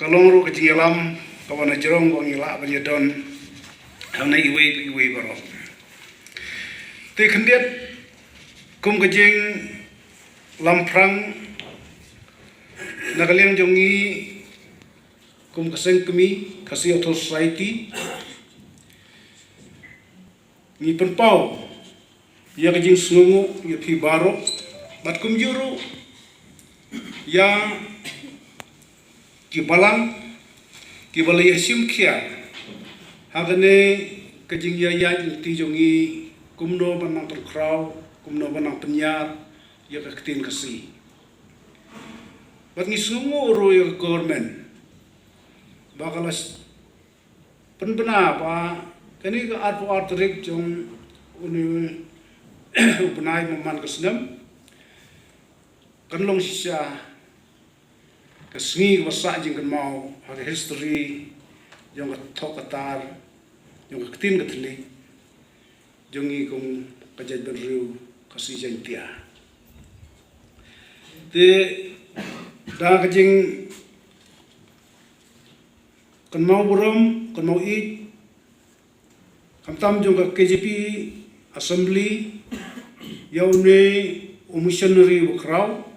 kalong ru kejilam kawan jerong bang ila banyedon hana iwe baro te kendiat kum kejing lamprang nagaliang jongi kum kaseng kemi kasi auto society ni penpau ya kejing sungu ya pi baro mat kum juru ya kibalang kibalai sim kia hagane kejing ya ti jongi kumno banang terkrau kumno banang penyar ya ketin kasi bat ni sungu ro ya government bakalas penbena pa kani ka art rik jong uni upenai meman kesnam kanlong sisa kesni basa jing kan mau hari history jong thok katar jong ketin ketli jongi kong kajaj berriu kasi jantia te da kajing kan mau buram kan mau i kamtam jong ka KJP assembly yaune missionary bukrau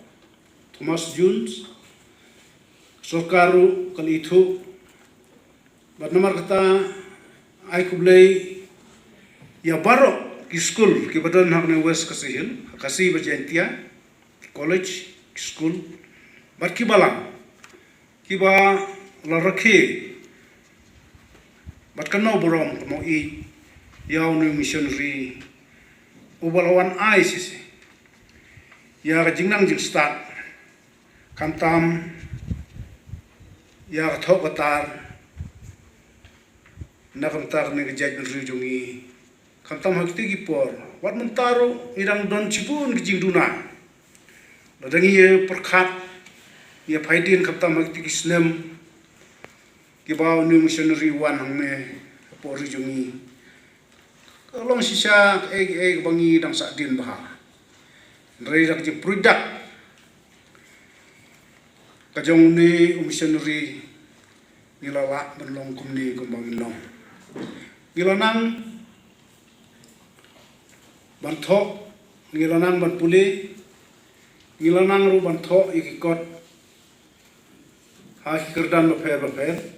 Thomas Jones sorkaru kali itu bat nomor kata ai kublai ya baro ki school ki badan hakne west kasihil kasi bajentia college school bat ki balang ki ba la rakhi bat kanau borom mo i yaunu missionary ubalawan ai sisi ya jingnang jing start kamtam ya thok katar nakamtar ne gejaj nri jongi kamtam hakti gi por wat mentaro irang don cibun gijing duna ladangi ye perkhat ye phaidin kamtam hakti gi snem gi baw new missionary wan hangne por jongi kalong sisa bangi dang sa din bah rei rak ji product kajong ni missionary nilala benlong kumni kumbang long nilanang banthok nilanang ban pule nilanang ru banthok ikikot ha kerdan Mawphor